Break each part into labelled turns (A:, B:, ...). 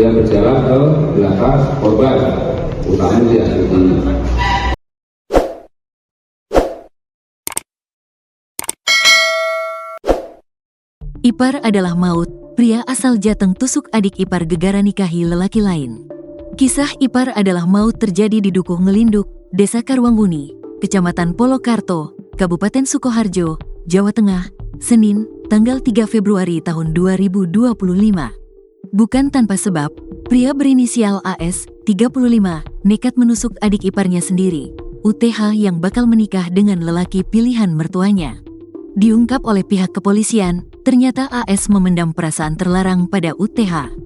A: dia berjalan ke belakang korban, utamanya di Astuti.
B: Ipar adalah maut, pria asal Jateng tusuk adik ipar gegara nikahi lelaki lain. Kisah ipar adalah maut terjadi di Dukuh Ngelinduk, Desa Karwanguni, Kecamatan Polokarto, Kabupaten Sukoharjo, Jawa Tengah, Senin, tanggal 3 Februari tahun 2025. Bukan tanpa sebab, pria berinisial AS, 35, nekat menusuk adik iparnya sendiri, UTH yang bakal menikah dengan lelaki pilihan mertuanya. Diungkap oleh pihak kepolisian, ternyata AS memendam perasaan terlarang pada UTH.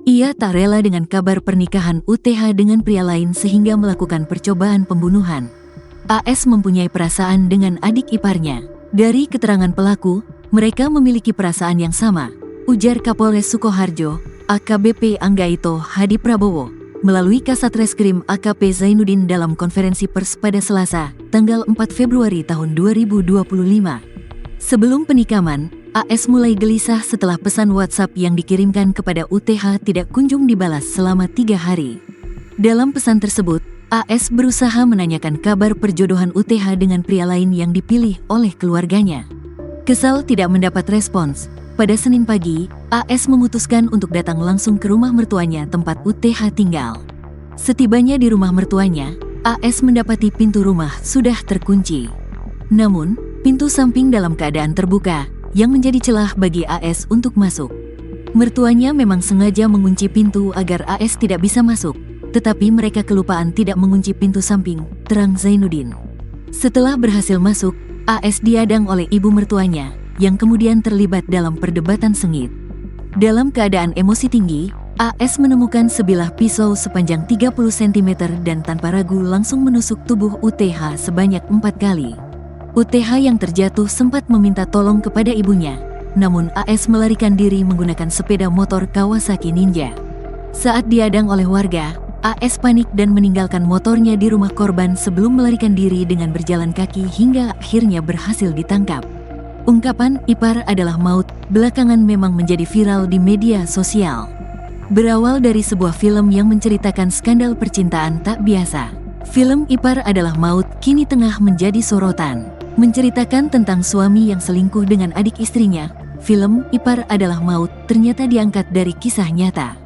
B: Ia tak rela dengan kabar pernikahan UTH dengan pria lain sehingga melakukan percobaan pembunuhan. AS mempunyai perasaan dengan adik iparnya. Dari keterangan pelaku, mereka memiliki perasaan yang sama, ujar Kapolres Sukoharjo, AKBP Anggaito Hadi Prabowo, melalui Kasat Reskrim AKP Zainuddin dalam konferensi pers pada Selasa, tanggal 4 Februari tahun 2025. Sebelum penikaman, AS mulai gelisah setelah pesan WhatsApp yang dikirimkan kepada UTH tidak kunjung dibalas selama 3 hari. Dalam pesan tersebut, AS berusaha menanyakan kabar perjodohan UTH dengan pria lain yang dipilih oleh keluarganya. Kesal tidak mendapat respons, pada Senin pagi, AS memutuskan untuk datang langsung ke rumah mertuanya tempat UTH tinggal. Setibanya di rumah mertuanya, AS mendapati pintu rumah sudah terkunci. Namun, pintu samping dalam keadaan terbuka, yang menjadi celah bagi AS untuk masuk. Mertuanya memang sengaja mengunci pintu agar AS tidak bisa masuk, tetapi mereka kelupaan tidak mengunci pintu samping, terang Zainuddin. Setelah berhasil masuk, AS diadang oleh ibu mertuanya, yang kemudian terlibat dalam perdebatan sengit. Dalam keadaan emosi tinggi, AS menemukan sebilah pisau sepanjang 30 cm dan tanpa ragu langsung menusuk tubuh UTH sebanyak 4 kali. UTH yang terjatuh sempat meminta tolong kepada ibunya, namun AS melarikan diri menggunakan sepeda motor Kawasaki Ninja. Saat diadang oleh warga, AS panik dan meninggalkan motornya di rumah korban sebelum melarikan diri dengan berjalan kaki hingga akhirnya berhasil ditangkap. Ungkapan ipar adalah maut belakangan memang menjadi viral di media sosial. Berawal dari sebuah film yang menceritakan skandal percintaan tak biasa, film Ipar Adalah Maut kini tengah menjadi sorotan. Menceritakan tentang suami yang selingkuh dengan adik istrinya, film Ipar Adalah Maut ternyata diangkat dari kisah nyata.